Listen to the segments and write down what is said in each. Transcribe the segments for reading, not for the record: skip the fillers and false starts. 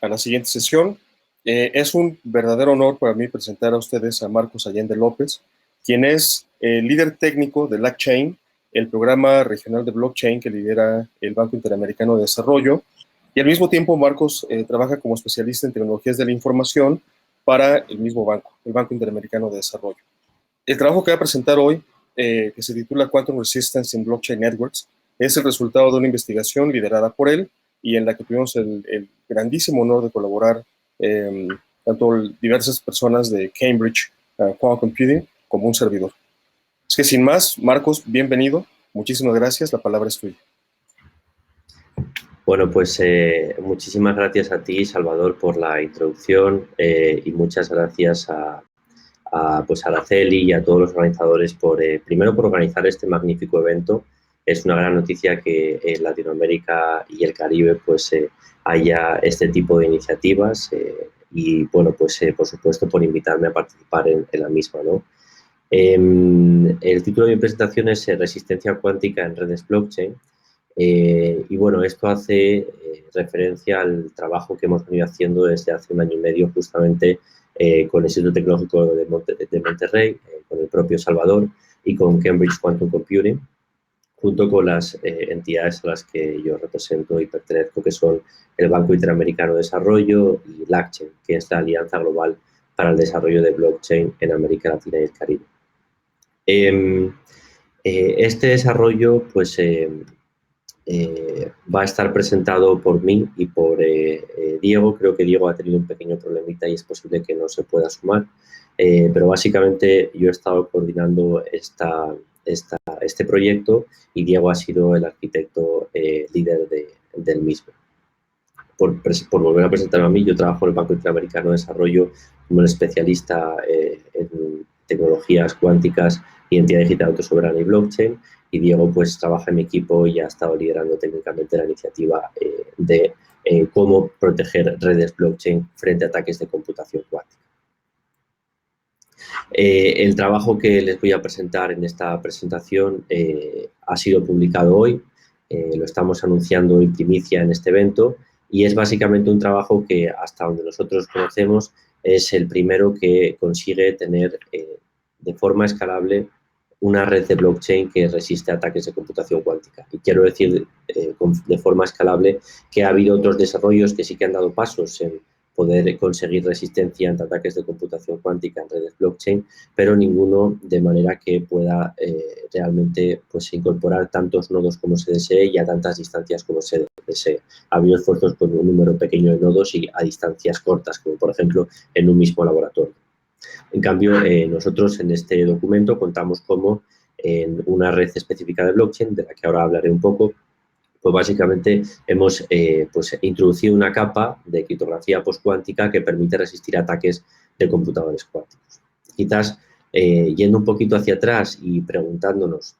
A la siguiente sesión. Es un verdadero honor para mí presentar a ustedes a Marcos Allende López, quien es el líder técnico de LACChain, el programa regional de blockchain que lidera el Banco Interamericano de Desarrollo. Y al mismo tiempo, Marcos trabaja como especialista en tecnologías de la información para el mismo banco, el Banco Interamericano de Desarrollo. El trabajo que va a presentar hoy, que se titula Quantum Resistance in Blockchain Networks, es el resultado de una investigación liderada por él y en la que tuvimos el grandísimo honor de colaborar tanto diversas personas de Cambridge Quantum Computing como un servidor. Es que sin más, Marcos, bienvenido. Muchísimas gracias. La palabra es tuya. Bueno, pues muchísimas gracias a ti, Salvador, por la introducción y muchas gracias a Araceli y a todos los organizadores primero por organizar este magnífico evento. Es una gran noticia que en Latinoamérica y el Caribe pues haya este tipo de iniciativas y bueno, pues por supuesto por invitarme a participar en la misma, ¿no? El título de mi presentación es Resistencia cuántica en redes blockchain. Y bueno, esto hace referencia al trabajo que hemos venido haciendo desde hace un año y medio justamente con el Instituto Tecnológico de Monterrey, con el propio Salvador y con Cambridge Quantum Computing, junto con las entidades a las que yo represento y pertenezco, que son el Banco Interamericano de Desarrollo y LACChain, que es la Alianza Global para el Desarrollo de Blockchain en América Latina y el Caribe. Este desarrollo, pues, va a estar presentado por mí y por Diego. Creo que Diego ha tenido un pequeño problemita y es posible que no se pueda sumar, pero básicamente yo he estado coordinando este proyecto y Diego ha sido el arquitecto líder del mismo. Por volver a presentarme a mí, yo trabajo en el Banco Interamericano de Desarrollo como un especialista en tecnologías cuánticas, identidad digital autosoberana y blockchain, y Diego pues trabaja en mi equipo y ha estado liderando técnicamente la iniciativa de cómo proteger redes blockchain frente a ataques de computación cuántica. El trabajo que les voy a presentar en esta presentación ha sido publicado hoy, lo estamos anunciando en primicia en este evento, y es básicamente un trabajo que, hasta donde nosotros conocemos, es el primero que consigue tener de forma escalable una red de blockchain que resiste ataques de computación cuántica. Y quiero decir de forma escalable que ha habido otros desarrollos que sí que han dado pasos en poder conseguir resistencia ante ataques de computación cuántica en redes blockchain, pero ninguno de manera que pueda realmente pues, incorporar tantos nodos como se desee y a tantas distancias como se desee. Ha habido esfuerzos con un número pequeño de nodos y a distancias cortas, como por ejemplo en un mismo laboratorio. En cambio, nosotros en este documento contamos como en una red específica de blockchain, de la que ahora hablaré un poco, pues básicamente hemos pues introducido una capa de criptografía postcuántica que permite resistir ataques de computadores cuánticos. Quizás yendo un poquito hacia atrás y preguntándonos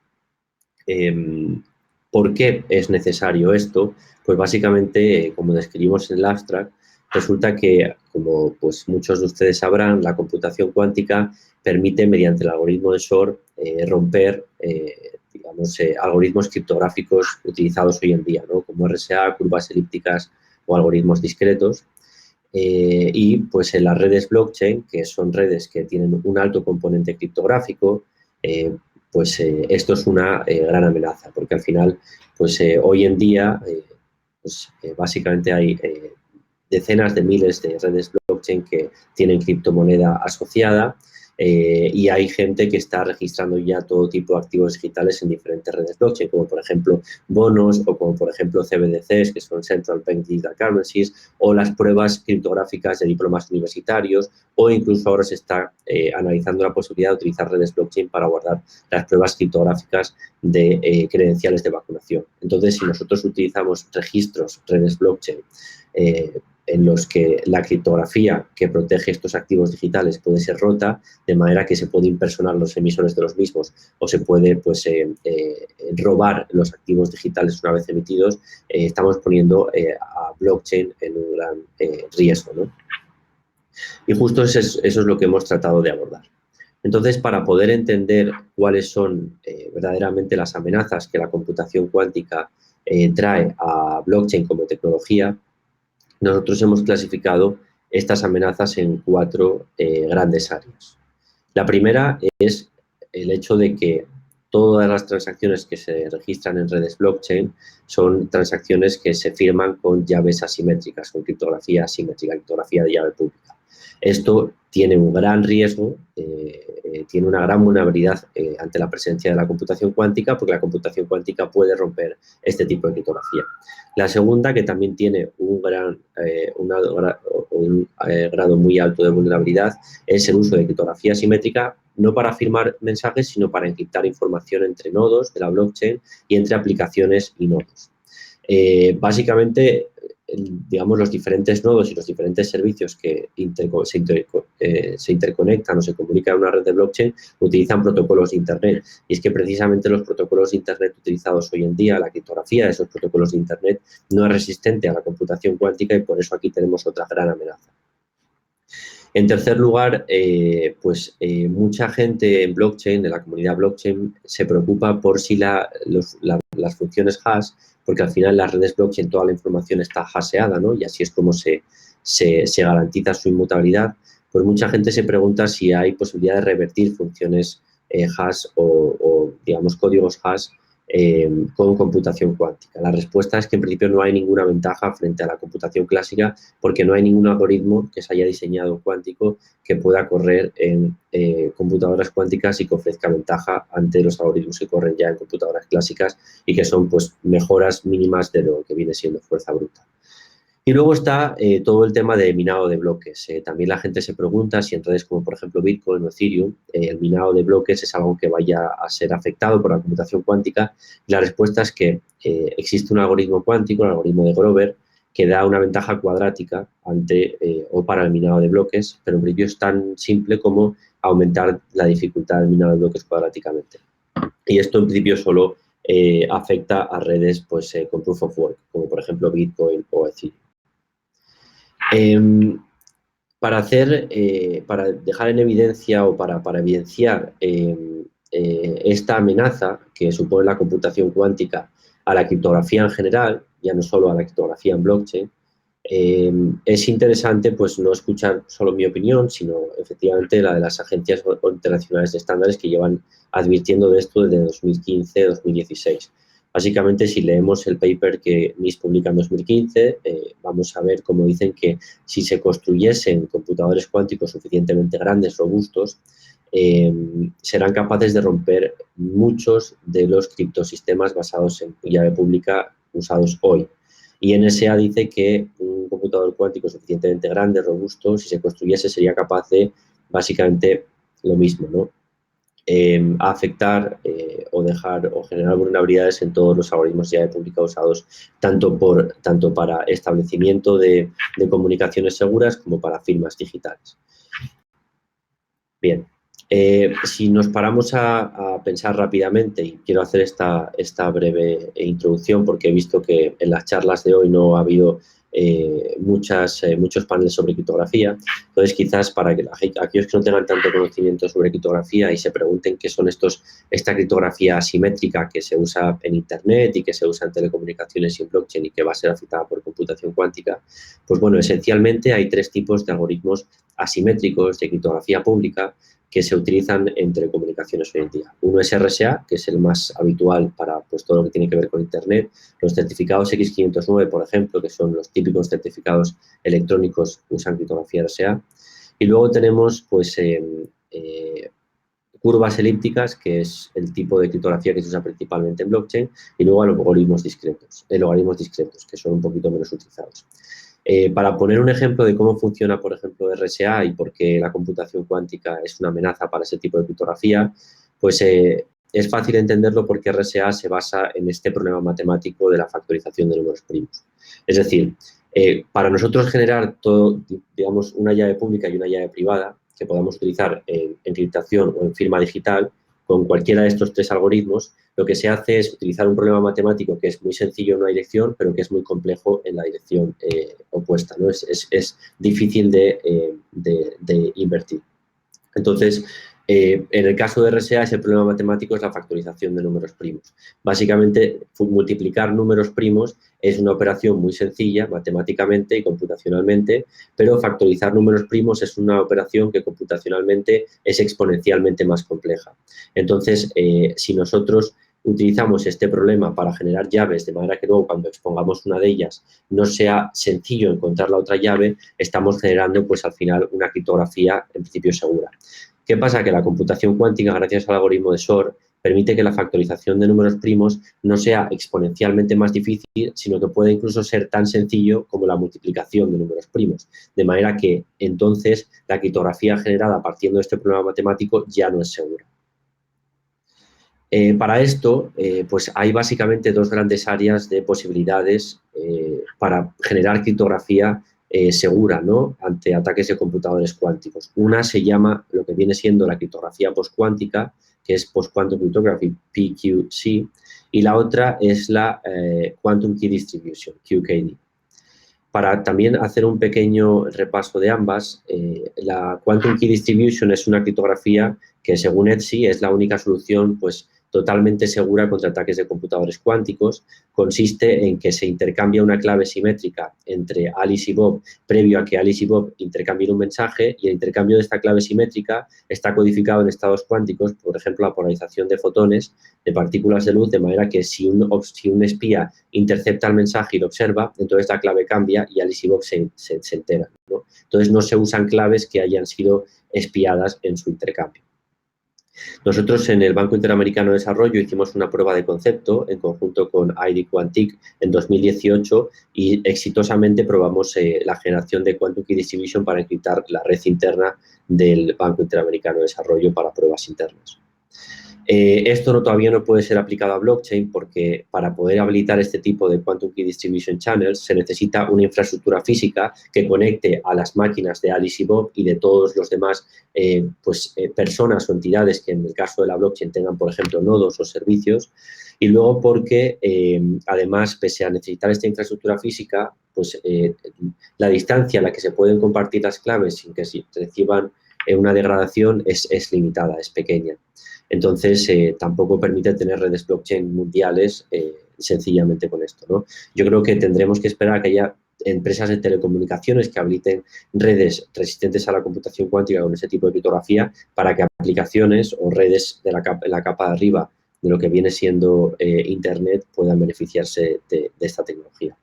¿por qué es necesario esto? Pues básicamente, como describimos en el abstract, resulta que, como pues muchos de ustedes sabrán, la computación cuántica permite, mediante el algoritmo de Shor, romper digamos, algoritmos criptográficos utilizados hoy en día, ¿no? Como RSA, curvas elípticas o algoritmos discretos. Y pues en las redes blockchain, que son redes que tienen un alto componente criptográfico, pues esto es una gran amenaza, porque al final, pues hoy en día, pues, básicamente hay decenas de miles de redes blockchain que tienen criptomoneda asociada y hay gente que está registrando ya todo tipo de activos digitales en diferentes redes blockchain, como por ejemplo bonos o como por ejemplo CBDCs, que son Central Bank Digital Currencies, o las pruebas criptográficas de diplomas universitarios, o incluso ahora se está analizando la posibilidad de utilizar redes blockchain para guardar las pruebas criptográficas de credenciales de vacunación. Entonces, si nosotros utilizamos registros, redes blockchain, en los que la criptografía que protege estos activos digitales puede ser rota, de manera que se puede impersonar los emisores de los mismos o se puede pues, robar los activos digitales una vez emitidos, estamos poniendo a blockchain en un gran riesgo, ¿no? Y justo eso es lo que hemos tratado de abordar. Entonces, para poder entender cuáles son verdaderamente las amenazas que la computación cuántica trae a blockchain como tecnología, nosotros hemos clasificado estas amenazas en 4 grandes áreas. La primera es el hecho de que todas las transacciones que se registran en redes blockchain son transacciones que se firman con llaves asimétricas, con criptografía asimétrica, criptografía de llave pública. Esto tiene un gran riesgo, tiene una gran vulnerabilidad ante la presencia de la computación cuántica, porque la computación cuántica puede romper este tipo de criptografía. La segunda, que también tiene un grado muy alto de vulnerabilidad, es el uso de criptografía asimétrica, no para firmar mensajes, sino para encriptar información entre nodos de la blockchain y entre aplicaciones y nodos. Básicamente, digamos, los diferentes nodos y los diferentes servicios que se interconectan o se comunican en una red de blockchain utilizan protocolos de Internet. Y es que precisamente los protocolos de Internet utilizados hoy en día, la criptografía de esos protocolos de Internet, no es resistente a la computación cuántica y por eso aquí tenemos otra gran amenaza. En tercer lugar, mucha gente en blockchain, de la comunidad blockchain, se preocupa por si las funciones hash, porque al final en las redes blockchain toda la información está hasheada, ¿no? Y así es como se garantiza su inmutabilidad. Pues mucha gente se pregunta si hay posibilidad de revertir funciones hash o, digamos, códigos hash con computación cuántica. La respuesta es que en principio no hay ninguna ventaja frente a la computación clásica porque no hay ningún algoritmo que se haya diseñado cuántico que pueda correr en computadoras cuánticas y que ofrezca ventaja ante los algoritmos que corren ya en computadoras clásicas y que son pues mejoras mínimas de lo que viene siendo fuerza bruta. Y luego está todo el tema de minado de bloques. También la gente se pregunta si en redes como, por ejemplo, Bitcoin o Ethereum, el minado de bloques es algo que vaya a ser afectado por la computación cuántica. Y la respuesta es que existe un algoritmo cuántico, el algoritmo de Grover, que da una ventaja cuadrática o para el minado de bloques, pero en principio es tan simple como aumentar la dificultad del minado de bloques cuadráticamente. Y esto en principio solo afecta a redes pues, con Proof of Work, como por ejemplo Bitcoin o Ethereum. Para dejar en evidencia o para evidenciar esta amenaza que supone la computación cuántica a la criptografía en general, ya no solo a la criptografía en blockchain, es interesante pues no escuchar solo mi opinión, sino efectivamente la de las agencias internacionales de estándares que llevan advirtiendo de esto desde 2015-2016. Básicamente, si leemos el paper que NIST publica en 2015, vamos a ver cómo dicen que si se construyesen computadores cuánticos suficientemente grandes, robustos, serán capaces de romper muchos de los criptosistemas basados en llave pública usados hoy. Y NSA dice que un computador cuántico suficientemente grande, robusto, si se construyese, sería capaz de básicamente lo mismo, ¿no? Afectar o generar vulnerabilidades en todos los algoritmos de llave pública usados tanto para establecimiento de comunicaciones seguras como para firmas digitales. Bien, si nos paramos a pensar rápidamente, y quiero hacer esta breve introducción porque he visto que en las charlas de hoy no ha habido muchos paneles sobre criptografía, entonces quizás para que aquellos que no tengan tanto conocimiento sobre criptografía y se pregunten qué son esta criptografía asimétrica que se usa en Internet y que se usa en telecomunicaciones y en blockchain y que va a ser afectada por computación cuántica, pues bueno, esencialmente hay 3 tipos de algoritmos asimétricos de criptografía pública que se utilizan en telecomunicaciones hoy en día. Uno es RSA, que es el más habitual para pues, todo lo que tiene que ver con Internet. Los certificados X509, por ejemplo, que son los típicos certificados electrónicos que usan criptografía RSA. Y luego tenemos pues, curvas elípticas, que es el tipo de criptografía que se usa principalmente en blockchain, y luego logaritmos discretos, que son un poquito menos utilizados. Para poner un ejemplo de cómo funciona, por ejemplo, RSA y por qué la computación cuántica es una amenaza para ese tipo de criptografía, pues es fácil entenderlo porque RSA se basa en este problema matemático de la factorización de números primos. Es decir, para nosotros generar digamos, una llave pública y una llave privada que podamos utilizar en encriptación o en firma digital, con cualquiera de estos 3 algoritmos, lo que se hace es utilizar un problema matemático que es muy sencillo en una dirección, pero que es muy complejo en la dirección opuesta, ¿no? Es difícil de invertir. Entonces, En el caso de RSA, ese problema matemático es la factorización de números primos. Básicamente, multiplicar números primos es una operación muy sencilla matemáticamente y computacionalmente, pero factorizar números primos es una operación que computacionalmente es exponencialmente más compleja. Entonces, si nosotros utilizamos este problema para generar llaves, de manera que luego cuando expongamos una de ellas no sea sencillo encontrar la otra llave, estamos generando pues al final una criptografía en principio segura. ¿Qué pasa? Que la computación cuántica, gracias al algoritmo de Shor, permite que la factorización de números primos no sea exponencialmente más difícil, sino que puede incluso ser tan sencillo como la multiplicación de números primos. De manera que entonces la criptografía generada partiendo de este problema matemático ya no es segura. Para esto, pues hay básicamente dos grandes áreas de posibilidades para generar criptografía segura, ¿no?, ante ataques de computadores cuánticos. Una se llama lo que viene siendo la criptografía postcuántica, que es Post-Quantum Cryptography, PQC, y la otra es la Quantum Key Distribution, QKD. Para también hacer un pequeño repaso de ambas, la Quantum Key Distribution es una criptografía que, según ETSI, es la única solución pues, totalmente segura contra ataques de computadores cuánticos. Consiste en que se intercambia una clave simétrica entre Alice y Bob previo a que Alice y Bob intercambien un mensaje, y el intercambio de esta clave simétrica está codificado en estados cuánticos, por ejemplo, la polarización de fotones, de partículas de luz, de manera que si un espía intercepta el mensaje y lo observa, entonces la clave cambia y Alice y Bob se enteran, ¿no? Entonces no se usan claves que hayan sido espiadas en su intercambio. Nosotros en el Banco Interamericano de Desarrollo hicimos una prueba de concepto en conjunto con ID Quantic en 2018 y exitosamente probamos la generación de Quantum Key Distribution para encriptar la red interna del Banco Interamericano de Desarrollo para pruebas internas. Esto todavía no puede ser aplicado a blockchain porque para poder habilitar este tipo de Quantum Key Distribution Channels se necesita una infraestructura física que conecte a las máquinas de Alice y Bob y de todos los demás personas o entidades que en el caso de la blockchain tengan, por ejemplo, nodos o servicios. Y luego porque, además, pese a necesitar esta infraestructura física, pues la distancia a la que se pueden compartir las claves sin que se reciban una degradación es limitada, es pequeña. Entonces, tampoco permite tener redes blockchain mundiales sencillamente con esto, ¿no? Yo creo que tendremos que esperar a que haya empresas de telecomunicaciones que habiliten redes resistentes a la computación cuántica con ese tipo de criptografía para que aplicaciones o redes de la capa de arriba de lo que viene siendo Internet puedan beneficiarse de esta tecnología.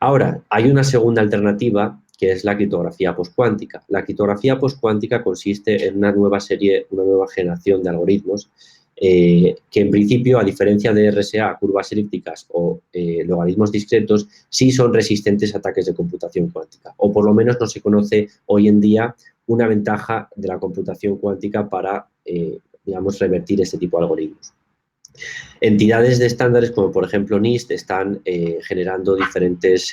Ahora, hay una segunda alternativa que es la criptografía postcuántica. La criptografía postcuántica consiste en una nueva generación de algoritmos que en principio, a diferencia de RSA, curvas elípticas o logaritmos discretos, sí son resistentes a ataques de computación cuántica, o por lo menos no se conoce hoy en día una ventaja de la computación cuántica para, digamos, revertir este tipo de algoritmos. Entidades de estándares como por ejemplo NIST están generando diferentes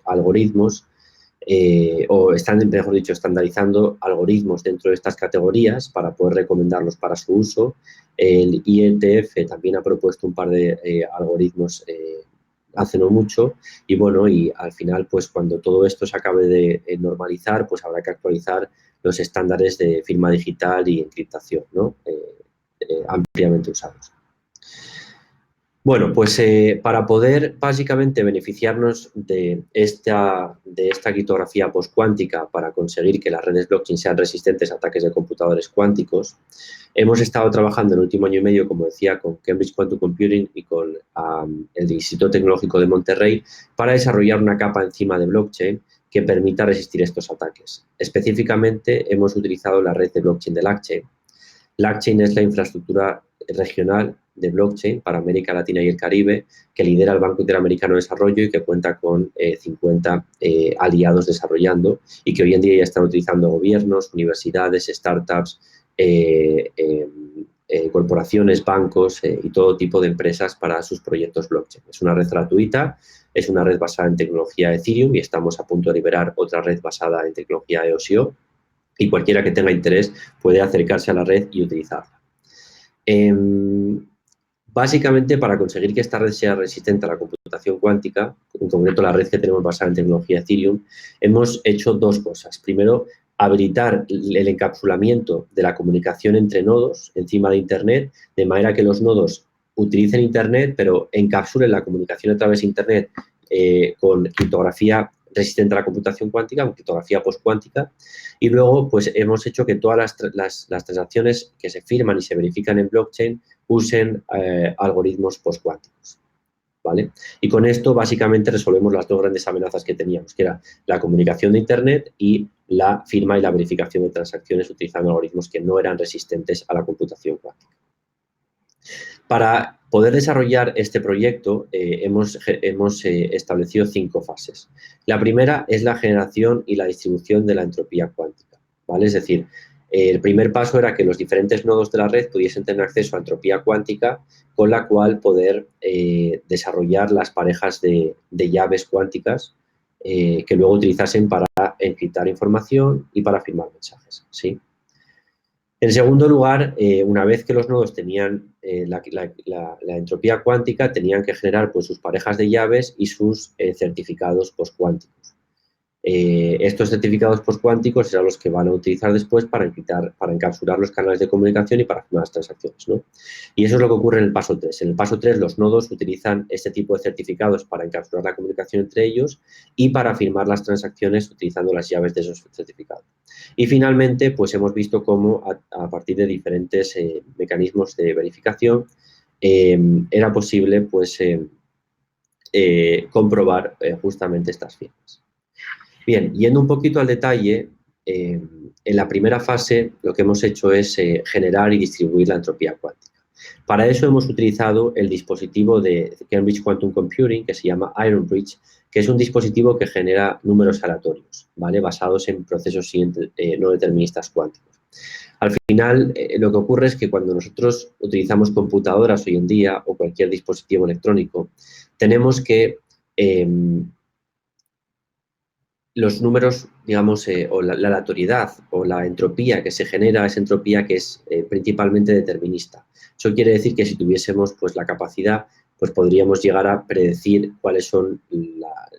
algoritmos o están, mejor dicho, estandarizando algoritmos dentro de estas categorías para poder recomendarlos para su uso. El IETF también ha propuesto un par de algoritmos hace no mucho y bueno, y al final pues cuando todo esto se acabe de normalizar, pues habrá que actualizar los estándares de firma digital y encriptación, ¿no? Ampliamente usados. Bueno, pues para poder básicamente beneficiarnos de esta criptografía postcuántica para conseguir que las redes blockchain sean resistentes a ataques de computadores cuánticos, hemos estado trabajando en el último año y medio, como decía, con Cambridge Quantum Computing y con el Instituto Tecnológico de Monterrey para desarrollar una capa encima de blockchain que permita resistir estos ataques. Específicamente, hemos utilizado la red de blockchain de LACChain. LACChain es la infraestructura regional de blockchain para América Latina y el Caribe que lidera el Banco Interamericano de Desarrollo y que cuenta con 50 aliados desarrollando y que hoy en día ya están utilizando gobiernos, universidades, startups, corporaciones, bancos y todo tipo de empresas para sus proyectos blockchain. Es una red gratuita, es una red basada en tecnología Ethereum y estamos a punto de liberar otra red basada en tecnología EOS-IO y cualquiera que tenga interés puede acercarse a la red y utilizarla. Básicamente, para conseguir que esta red sea resistente a la computación cuántica, en concreto la red que tenemos basada en tecnología Ethereum, hemos hecho dos cosas. Primero, habilitar el encapsulamiento de la comunicación entre nodos encima de Internet, de manera que los nodos utilicen Internet, pero encapsulen la comunicación a través de Internet con criptografía resistente a la computación cuántica, con criptografía postcuántica, y luego pues hemos hecho que todas las transacciones que se firman y se verifican en blockchain usen algoritmos postcuánticos. ¿Vale? Y con esto básicamente resolvemos las dos grandes amenazas que teníamos, que era la comunicación de Internet y la firma y la verificación de transacciones utilizando algoritmos que no eran resistentes a la computación cuántica. Para poder desarrollar este proyecto hemos establecido 5 fases. La primera es la generación y la distribución de la entropía cuántica, ¿vale? Es decir, el primer paso era que los diferentes nodos de la red pudiesen tener acceso a entropía cuántica con la cual poder desarrollar las parejas de llaves cuánticas que luego utilizasen para encriptar información y para firmar mensajes, ¿sí? En segundo lugar, una vez que los nodos tenían la entropía cuántica, tenían que generar pues, sus parejas de llaves y sus certificados postcuánticos. Estos certificados postcuánticos serán los que van a utilizar después para encapsular los canales de comunicación y para firmar las transacciones, ¿no? Y eso es lo que ocurre en el paso 3. En el paso 3 los nodos utilizan este tipo de certificados para encapsular la comunicación entre ellos y para firmar las transacciones utilizando las llaves de esos certificados. Y finalmente, pues hemos visto cómo a partir de diferentes mecanismos de verificación era posible pues comprobar justamente estas firmas. Bien, yendo un poquito al detalle, en la primera fase lo que hemos hecho es generar y distribuir la entropía cuántica. Para eso hemos utilizado el dispositivo de Cambridge Quantum Computing que se llama Iron Bridge, que es un dispositivo que genera números aleatorios, ¿vale? Basados en procesos no deterministas cuánticos. Al final, lo que ocurre es que cuando nosotros utilizamos computadoras hoy en día o cualquier dispositivo electrónico, tenemos que los números, digamos, o la aleatoriedad o la entropía que se genera es entropía que es principalmente determinista. Eso quiere decir que si tuviésemos pues, la capacidad, pues podríamos llegar a predecir cuáles son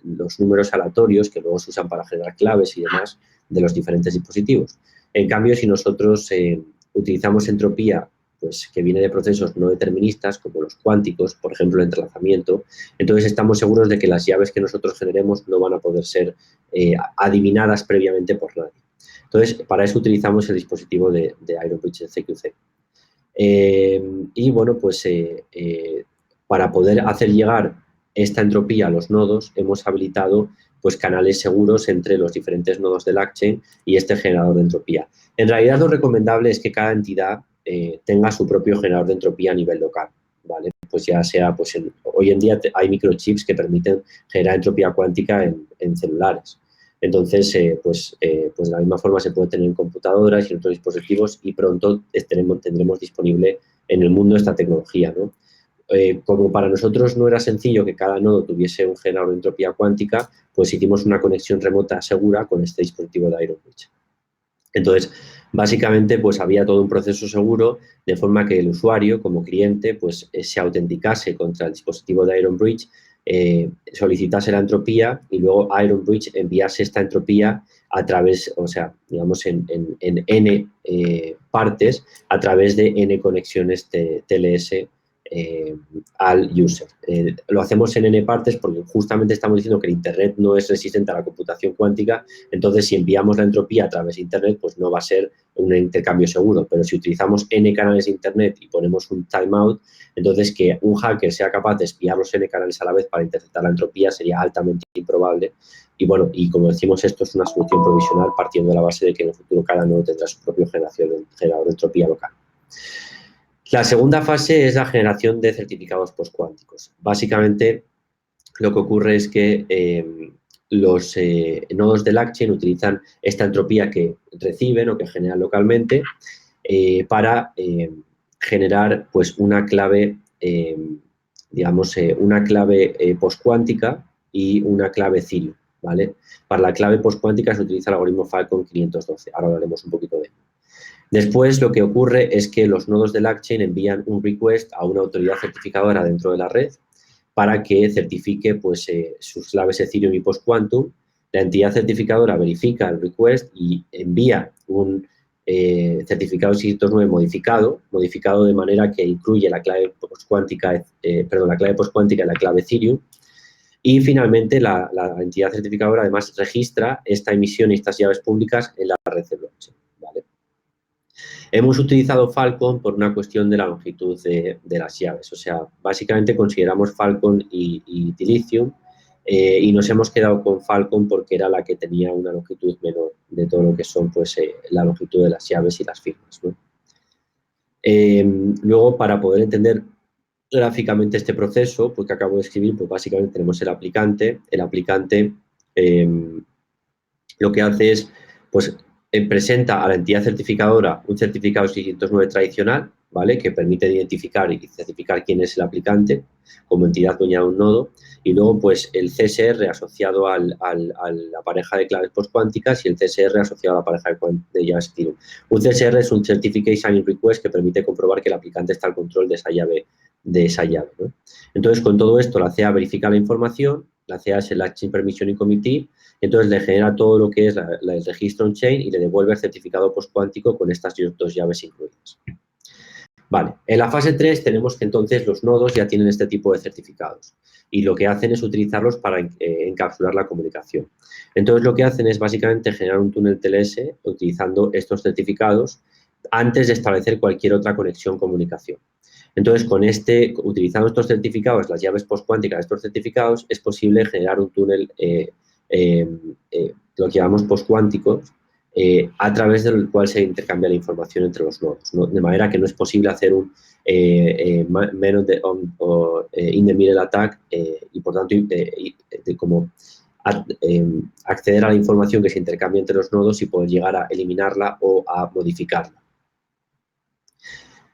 los números aleatorios que luego se usan para generar claves y demás de los diferentes dispositivos. En cambio, si nosotros utilizamos entropía pues, que viene de procesos no deterministas, como los cuánticos, por ejemplo, el entrelazamiento, entonces estamos seguros de que las llaves que nosotros generemos no van a poder ser adivinadas previamente por nadie. Entonces, para eso utilizamos el dispositivo de Iron Bridge, el CQC. Y bueno, pues para poder hacer llegar esta entropía a los nodos, hemos habilitado pues canales seguros entre los diferentes nodos del LACChain y este generador de entropía. En realidad, lo recomendable es que cada entidad tenga su propio generador de entropía a nivel local, ¿vale? Pues ya sea, pues hoy en día hay microchips que permiten generar entropía cuántica en celulares. Entonces, pues de la misma forma se puede tener en computadoras y en otros dispositivos y pronto tendremos disponible en el mundo esta tecnología, ¿no? Como para nosotros no era sencillo que cada nodo tuviese un generador de entropía cuántica, pues hicimos una conexión remota segura con este dispositivo de Iron Bridge. Entonces, básicamente, pues había todo un proceso seguro de forma que el usuario, como cliente, pues se autenticase contra el dispositivo de Iron Bridge, solicitase la entropía y luego Iron Bridge enviase esta entropía a través, o sea, digamos, en N partes, a través de N conexiones de TLS al user. Lo hacemos en N partes porque justamente estamos diciendo que el Internet no es resistente a la computación cuántica, entonces si enviamos la entropía a través de Internet, pues no va a ser un intercambio seguro, pero si utilizamos N canales de Internet y ponemos un timeout, entonces que un hacker sea capaz de espiar los N canales a la vez para interceptar la entropía sería altamente improbable. Y bueno, y como decimos, esto es una solución provisional partiendo de la base de que en el futuro cada nodo tendrá su propio generador de entropía local. La segunda fase es la generación de certificados postcuánticos. Básicamente, lo que ocurre es que los nodos del LACChain utilizan esta entropía que reciben o que generan localmente para generar pues, una clave, una clave postcuántica y una clave Ethereum, ¿vale? Para la clave postcuántica se utiliza el algoritmo Falcon 512. Ahora hablaremos un poquito de él. Después, lo que ocurre es que los nodos del LACChain envían un request a una autoridad certificadora dentro de la red para que certifique pues, sus claves Ethereum y postquantum La entidad certificadora verifica el request y envía un certificado 609 modificado de manera que incluye la clave postcuántica, la clave postcuántica y la clave Ethereum. Y finalmente la entidad certificadora además registra esta emisión y estas llaves públicas en la red de blockchain, ¿vale? Hemos utilizado Falcon por una cuestión de la longitud de las llaves. O sea, básicamente consideramos Falcon y Dilithium y nos hemos quedado con Falcon porque era la que tenía una longitud menor de todo lo que son pues, la longitud de las llaves y las firmas, ¿no? Luego, para poder entender gráficamente este proceso pues, que acabo de escribir, pues básicamente tenemos el aplicante. El aplicante lo que hace es, pues, presenta a la entidad certificadora un certificado 609 tradicional, ¿vale? Que permite identificar y certificar quién es el aplicante como entidad dueña de un nodo, y luego, pues, el CSR asociado a la pareja de claves postcuánticas y el CSR asociado a la pareja de llaves Ethereum. Un CSR es un Certificate Signing Request que permite comprobar que el aplicante está al control de esa llave, ¿no? Entonces, con todo esto, la CA verifica la información, la CA es el Action Permission Committee, entonces le genera todo lo que es el registro on-chain y le devuelve el certificado postcuántico con estas dos llaves incluidas. Vale, en la fase 3 tenemos que entonces los nodos ya tienen este tipo de certificados y lo que hacen es utilizarlos para encapsular la comunicación. Entonces lo que hacen es básicamente generar un túnel TLS utilizando estos certificados antes de establecer cualquier otra conexión comunicación. Entonces, utilizando estos certificados, las llaves postcuánticas de estos certificados, es posible generar un túnel, lo que llamamos postcuánticos, a través del cual se intercambia la información entre los nodos, ¿no? De manera que no es posible hacer un man in the middle attack y, por tanto, acceder a la información que se intercambia entre los nodos y poder llegar a eliminarla o a modificarla.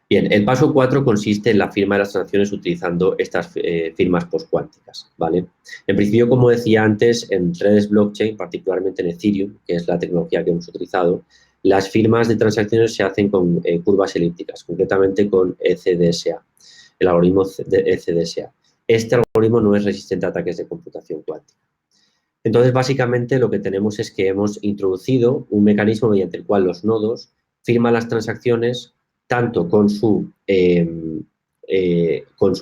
Bien, el paso 4 consiste en la firma de las transacciones utilizando estas firmas postcuánticas, ¿vale? En principio, como decía antes, en redes blockchain, particularmente en Ethereum, que es la tecnología que hemos utilizado, las firmas de transacciones se hacen con curvas elípticas, concretamente con ECDSA, el algoritmo de ECDSA. Este algoritmo no es resistente a ataques de computación cuántica. Entonces, básicamente, lo que tenemos es que hemos introducido un mecanismo mediante el cual los nodos firman las transacciones tanto con su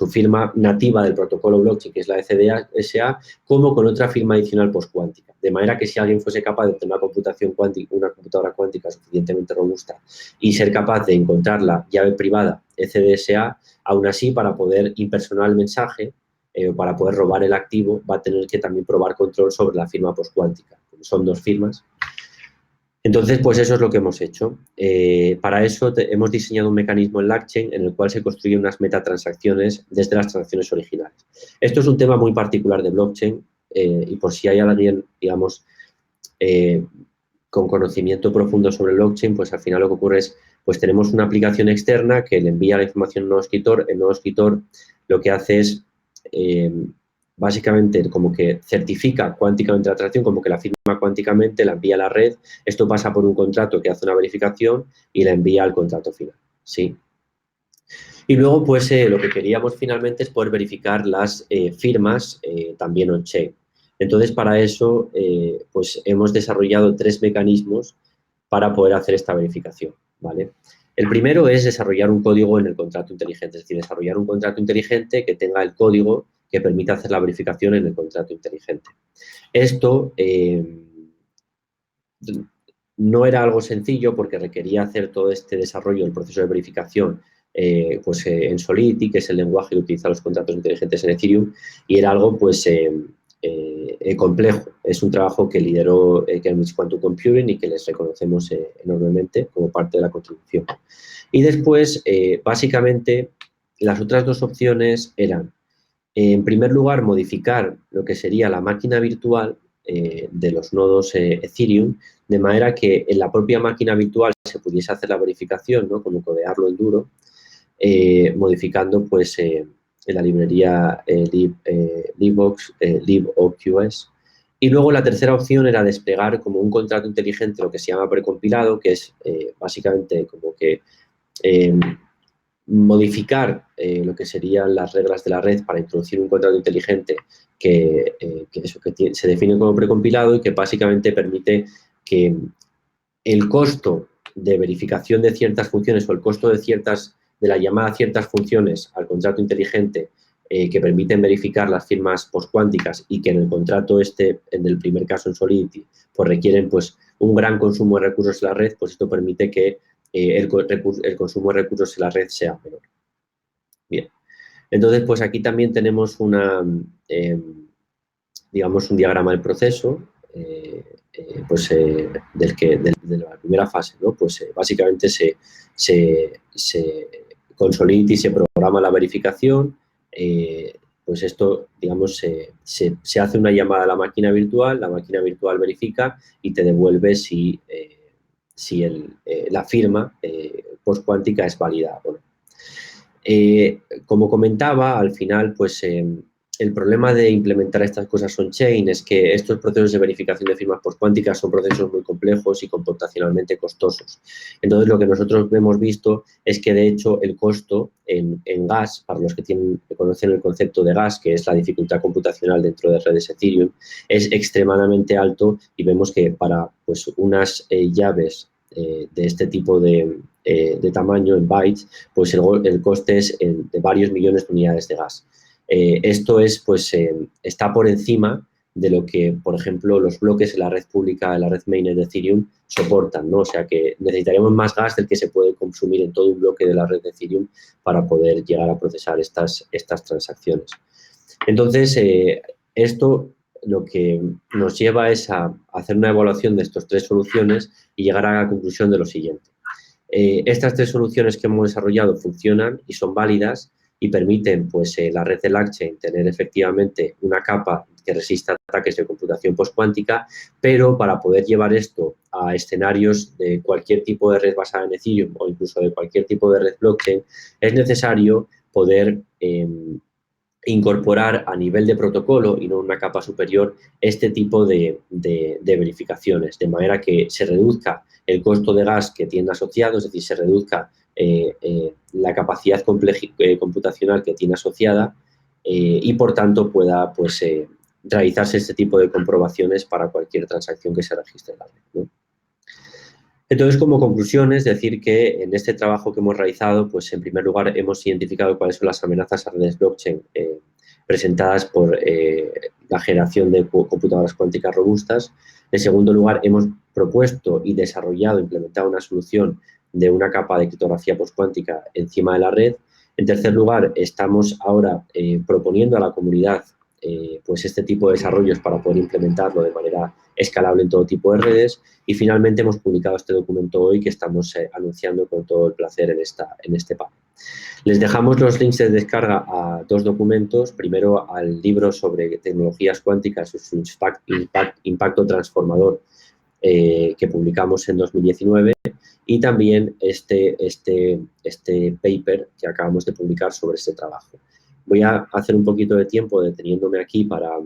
firma nativa del protocolo blockchain, que es la ECDSA, como con otra firma adicional postcuántica. De manera que si alguien fuese capaz de tener una computación cuántica, una computadora cuántica suficientemente robusta y ser capaz de encontrar la llave privada ECDSA, aún así, para poder impersonar el mensaje, para poder robar el activo, va a tener que también probar control sobre la firma postcuántica. Son dos firmas. Entonces, pues eso es lo que hemos hecho. Para eso hemos diseñado un mecanismo en LangChain en el cual se construyen unas metatransacciones desde las transacciones originales. Esto es un tema muy particular de blockchain y por si hay alguien, digamos, con conocimiento profundo sobre blockchain, pues al final lo que ocurre es, pues tenemos una aplicación externa que le envía la información al nodo escritor. El nodo escritor lo que hace es básicamente como que certifica cuánticamente la transacción, como que la firma cuánticamente, la envía a la red. Esto pasa por un contrato que hace una verificación y la envía al contrato final, ¿sí? Y luego, pues, lo que queríamos finalmente es poder verificar las firmas también on-chain. Entonces, para eso, pues, hemos desarrollado 3 mecanismos para poder hacer esta verificación, ¿vale? El primero es desarrollar un código en el contrato inteligente, es decir, desarrollar un contrato inteligente que tenga el código que permita hacer la verificación en el contrato inteligente. Esto no era algo sencillo porque requería hacer todo este desarrollo, el proceso de verificación, en Solidity, que es el lenguaje que utiliza los contratos inteligentes en Ethereum, y era algo pues complejo. Es un trabajo que lideró Cambridge Quantum Computing y que les reconocemos enormemente como parte de la contribución. Y después, básicamente, las otras 2 opciones eran, en primer lugar, modificar lo que sería la máquina virtual de los nodos Ethereum, de manera que en la propia máquina virtual se pudiese hacer la verificación, ¿no? Como codearlo en duro, modificando pues en la librería liboqs. Y luego la tercera opción era desplegar como un contrato inteligente, lo que se llama precompilado, que es básicamente como que modificar lo que serían las reglas de la red para introducir un contrato inteligente que se define como precompilado y que básicamente permite que el costo de verificación de ciertas funciones o el costo de la llamada a ciertas funciones al contrato inteligente que permiten verificar las firmas postcuánticas y que en el contrato en el primer caso en Solidity, pues requieren pues un gran consumo de recursos en la red, pues esto permite que el consumo de recursos en la red sea menor. Bien, entonces pues aquí también tenemos digamos un diagrama del proceso de la primera fase, ¿no? Pues básicamente con Solidity se programa la verificación, pues esto, digamos, se hace una llamada a la máquina virtual verifica y te devuelve si la firma postcuántica es válida o no. Como comentaba, al final, pues el problema de implementar estas cosas on-chain es que estos procesos de verificación de firmas postcuánticas son procesos muy complejos y computacionalmente costosos. Entonces, lo que nosotros hemos visto es que, de hecho, el costo en gas, para los que conocen el concepto de gas, que es la dificultad computacional dentro de redes Ethereum, es extremadamente alto y vemos que para pues, unas llaves de este tipo de tamaño en bytes, pues el coste es de varios millones de unidades de gas. Esto está por encima de lo que, por ejemplo, los bloques en la red pública, en la red mainnet de Ethereum, soportan, ¿no? O sea que necesitaremos más gas del que se puede consumir en todo un bloque de la red de Ethereum para poder llegar a procesar estas transacciones. Entonces, esto lo que nos lleva es a hacer una evaluación de estas tres soluciones y llegar a la conclusión de lo siguiente. Estas tres soluciones que hemos desarrollado funcionan y son válidas y permiten pues, la red de LangChain tener efectivamente una capa que resista ataques de computación postcuántica, pero para poder llevar esto a escenarios de cualquier tipo de red basada en Ethereum o incluso de cualquier tipo de red blockchain, es necesario poder incorporar a nivel de protocolo y no una capa superior este tipo de verificaciones, de manera que se reduzca el costo de gas que tiene asociado, es decir, se reduzca la capacidad computacional que tiene asociada y, por tanto, pueda pues, realizarse este tipo de comprobaciones para cualquier transacción que se registre en la red, ¿no? Entonces, como conclusión, es decir que en este trabajo que hemos realizado, pues en primer lugar hemos identificado cuáles son las amenazas a redes blockchain presentadas por la generación de computadoras cuánticas robustas. En segundo lugar, hemos propuesto y desarrollado, implementado una solución de una capa de criptografía postcuántica encima de la red. En tercer lugar, estamos ahora proponiendo a la comunidad pues este tipo de desarrollos para poder implementarlo de manera escalable en todo tipo de redes. Y finalmente hemos publicado este documento hoy que estamos anunciando con todo el placer en este panel. Les dejamos los links de descarga a dos documentos. Primero al libro sobre tecnologías cuánticas y su impacto transformador que publicamos en 2019 y también este paper que acabamos de publicar sobre este trabajo. Voy a hacer un poquito de tiempo deteniéndome aquí para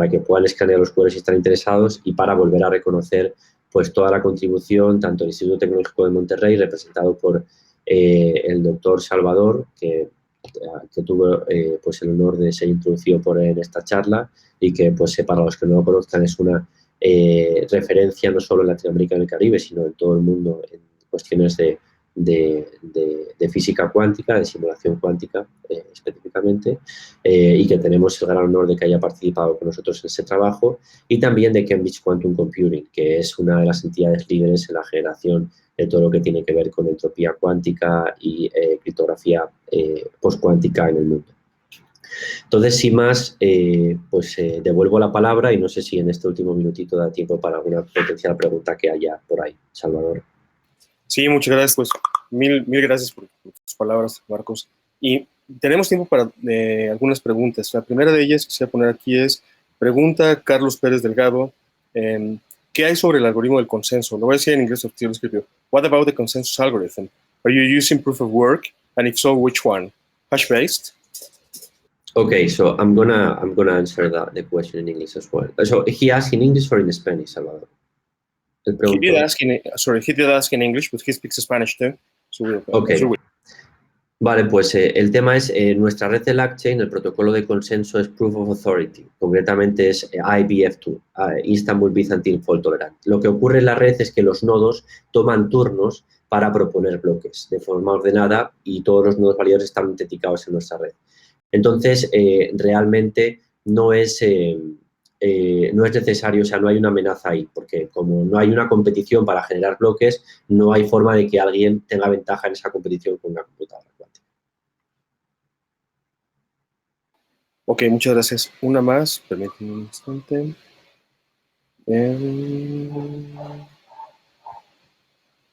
que puedan escanear los QRs si están interesados y para volver a reconocer pues toda la contribución, tanto del Instituto Tecnológico de Monterrey, representado por el doctor Salvador, que tuvo pues el honor de ser introducido por él en esta charla y que, pues para los que no lo conozcan, es una referencia no solo en Latinoamérica y en el Caribe, sino en todo el mundo en cuestiones de física cuántica, de simulación cuántica específicamente, y que tenemos el gran honor de que haya participado con nosotros en ese trabajo, y también de Cambridge Quantum Computing, que es una de las entidades líderes en la generación de todo lo que tiene que ver con entropía cuántica y criptografía postcuántica en el mundo. Entonces, sin más, devuelvo la palabra y no sé si en este último minutito da tiempo para alguna potencial pregunta que haya por ahí. Salvador. Sí, muchas gracias, pues mil gracias por tus palabras, Marcos. Y tenemos tiempo para algunas preguntas. La primera de ellas que quisiera poner aquí es, pregunta Carlos Pérez Delgado, ¿qué hay sobre el algoritmo del consenso? Lo voy a decir en inglés, lo escribió. What about the consensus algorithm? Are you using proof of work? And if so, which one? Hash-based? Okay, so I'm gonna answer the question in English as well. So he asked in English or in Spanish, Salvador? He did ask in English, but he speaks Spanish too. Ok. Vale, pues el tema es, nuestra red de LangChain, el protocolo de consenso es Proof of Authority, concretamente es IBF2, Istanbul Byzantine Fault Tolerant. Lo que ocurre en la red es que los nodos toman turnos para proponer bloques de forma ordenada y todos los nodos validadores están autenticados en nuestra red. Entonces, realmente no es necesario, o sea, no hay una amenaza ahí, porque como no hay una competición para generar bloques, no hay forma de que alguien tenga ventaja en esa competición con una computadora cuántica. Ok, muchas gracias. Una más, permíteme un instante.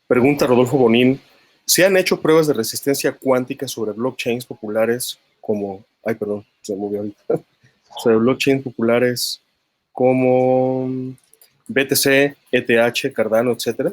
Pregunta Rodolfo Bonín. ¿Se han hecho pruebas de resistencia cuántica sobre blockchains populares como... Ay, perdón, se movió ahorita. Sobre blockchains populares como BTC, ETH, Cardano, etcétera?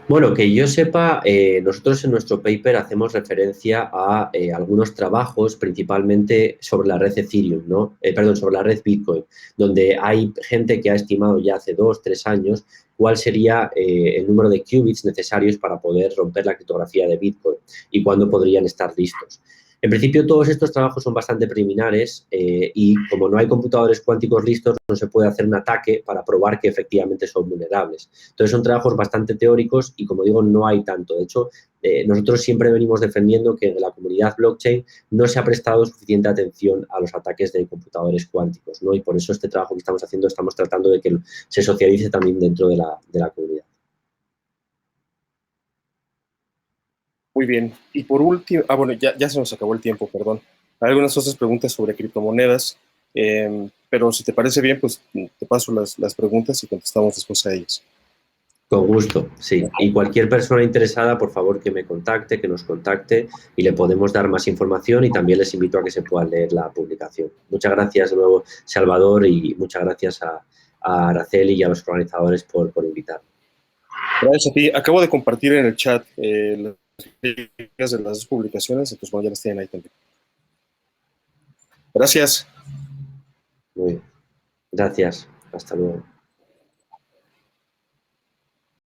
Bueno, que yo sepa, nosotros en nuestro paper hacemos referencia a algunos trabajos, principalmente sobre la red Ethereum, ¿no? Perdón, sobre la red Bitcoin, donde hay gente que ha estimado ya hace 2, 3 años cuál sería el número de qubits necesarios para poder romper la criptografía de Bitcoin y cuándo podrían estar listos. En principio, todos estos trabajos son bastante preliminares y como no hay computadores cuánticos listos, no se puede hacer un ataque para probar que efectivamente son vulnerables. Entonces, son trabajos bastante teóricos y, como digo, no hay tanto. De hecho, nosotros siempre venimos defendiendo que en la comunidad blockchain no se ha prestado suficiente atención a los ataques de computadores cuánticos, ¿no? Y por eso este trabajo que estamos haciendo estamos tratando de que se socialice también dentro de la comunidad. Muy bien. Y por último, bueno, ya se nos acabó el tiempo, perdón. Hay algunas otras preguntas sobre criptomonedas, pero si te parece bien, pues te paso las preguntas y contestamos después a ellas. Con gusto, sí. Y cualquier persona interesada, por favor, que me contacte, que nos contacte y le podemos dar más información y también les invito a que se puedan leer la publicación. Muchas gracias de nuevo, Salvador, y muchas gracias a Araceli y a los organizadores por invitarme. Gracias a ti. Acabo de compartir en el chat las ligas de las dos publicaciones, entonces bueno, ya las tienen ahí también. Gracias. Muy bien. Gracias. Hasta luego.